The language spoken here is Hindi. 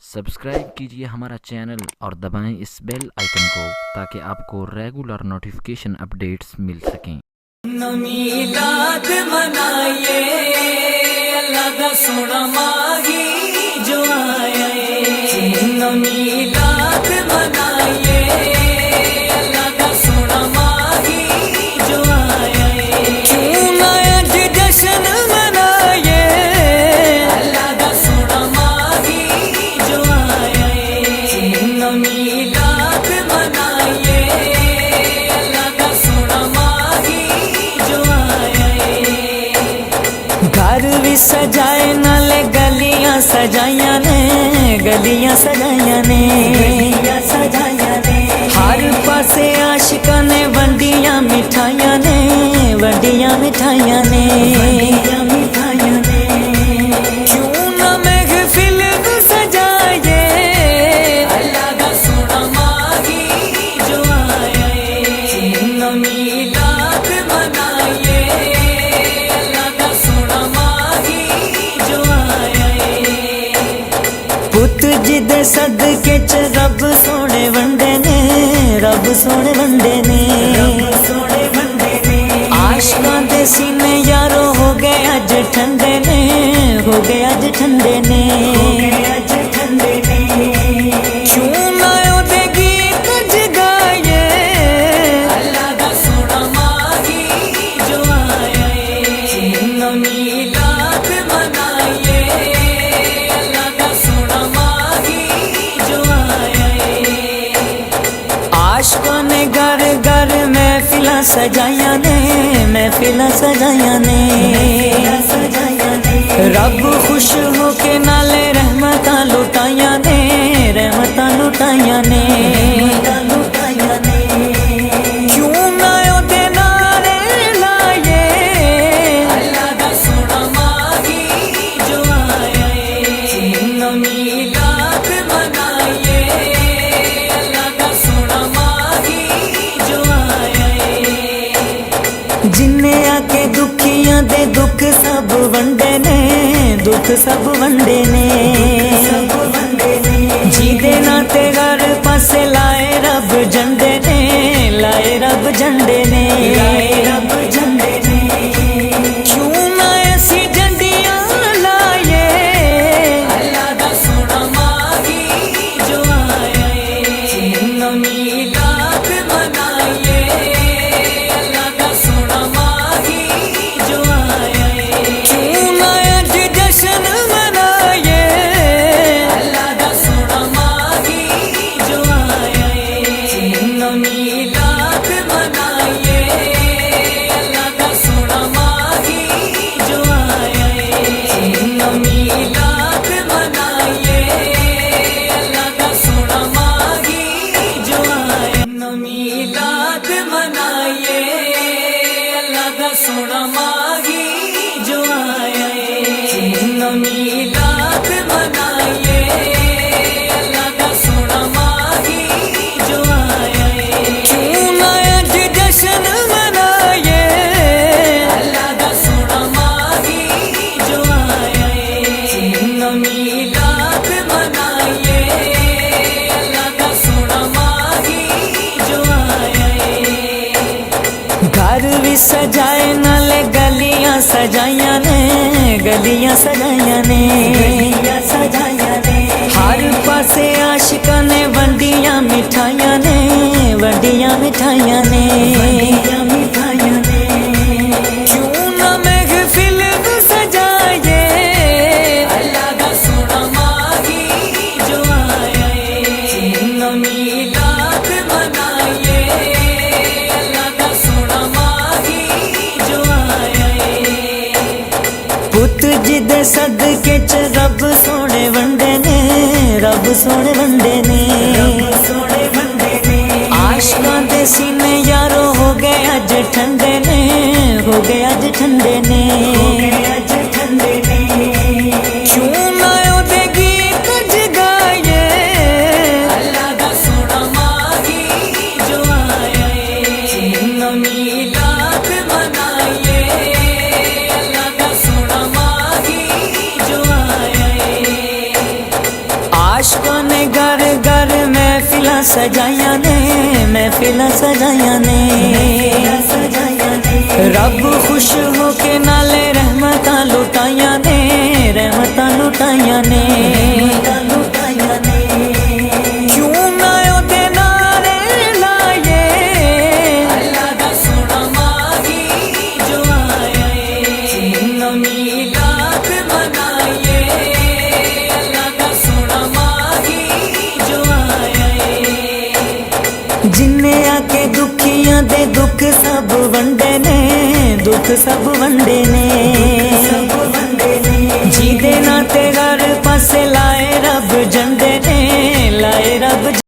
सब्सक्राइब कीजिए हमारा चैनल और दबाएं इस बेल आइकन को ताकि आपको रेगुलर नोटिफिकेशन अपडेट्स मिल सकें। मीलाद मनाइए अल्लाह दा सोना माही जो आया है। मीलाद मनाइए अल्लाह दा सोना माही जो आया है। क्यों ना आज जश्न मनाइए अल्लाह दा सोना माही जो आया है। मीलाद मनाइए अल्लाह दा सोना माही जो आया है। घर भी सजाए नाले गलियां सजाइया ने, गलियां सजाइया ने, गलियां सजाइया ने। हर पासे आशिकां ने वंडियां मिठाइयां ने, वंडियां मिठाइयां ने, वंडियां मिठाइयां ने। क्यों ना महफिल सजाए अल्लाह दा सोना माही जो आया है। मीलाद मनाइए अल्लाह दा सोना माही जो आया है। पुत जिदे सदके च रब सोने वंडे ने, रब सोने वंडे ने, रब सोने वंडे ने। आशिकां दे सीने यारो हो गए अज ठंडे ने, हो गए अज ठंडे ने, हो गए अज ठंडे ने। क्यों ना ओदे गीत जगाए अल्लाह दा सोना माही जो आया है। मीलाद मनाइए अल्लाह दा सोना माही जो आया है। आशिकों ने घर घर महफिलां सजाइया ने, महफिलां सजाइया ने, सजाइया ने। रब खुश होके नाले रहमतां लुटाइया ने, रहमतां लुटाइया ने, लुटाइया ने। क्यों ना ओदे नारे लाए अल्लाह दा सोना माही जो आया है। मीलाद मनाइए अल्लाह दा सोना माही जो आया है। जिन्ने आके दुखियां दे दुख सब वंडे ने, दुख सब वंडे ने, सब वंडे ने। जीदे नाते घर पासे लाए रब झंडे ने, लाए रब झंडे ने, लाए रब झंडे ने। क्यों ना ऐसी झंडियां लाए अल्लाह दा सोना माही जो आया है। मीलाद मनाइए अल्लाह दा सोना माही जो आया है। क्यों ना आज जश्न मनाइए अल्लाह दा सोना माही जो आया है। मीलाद मनाइए अल्लाह दा सोना माही जो आया है। मीलाद मनाइए अल्लाह दा सोना माही जो आया है। मीलाद मनाइए अल्लाह दा सोना माही जो आया है। मीलाद मनाइए अल्लाह दा सोना माही जो आया है। क्यों ना आज जश्न मनाइए अल्लाह दा सोना माही जो आया है। मीलाद मनाइए अल्लाह दा सोना माही जो आया है। घर भी सजाए नाले गलियां सजाइया ने, गलियां सजाइया ने, गलियां सजाइया ने। हर पासे आशिकां ने वंडियां मिठाइयां ने, वंडियां मिठाइयां ने, वंडियां मिठाइयां ने। क्यों ना महफिल सजाए अल्लाह दा सोना माही जो आया है। मीलाद मनाइए अल्लाह दा सोना माही जो आया है। पुत जिदे सदके च रब सोने वंडे ने, रब सोने वंडे ने, रब सोने वंडे ने। आशिकां दे सीने यारो हो गए अज ठंडे ने, हो गए अज ठंडे ने, हो गए अज ठंडे ने। क्यों ना ओदे गीत जगाए अल्लाह दा सोना माही जो आया है। मीलाद मनाइए अल्लाह दा सोना माही जो आया है। आशिकों ने घर घर महफिलां सजाइयां ने, महफिलां सजाइयां ने। रब खुश हो के नाले रहमतां लुटाइयां ने, रहमतां लुटाइयां ने। क्यों ना ओदे नारे लाए, अल्लाह दा सोना माही जो आया है। मीलाद मनाइए, अल्लाह दा सोना माही जो आया है। जिन्ने आके दुखियां दे दुख सब वंडे ने, दुख सब वंडे ने। जी दे ना ते घर पासे लाए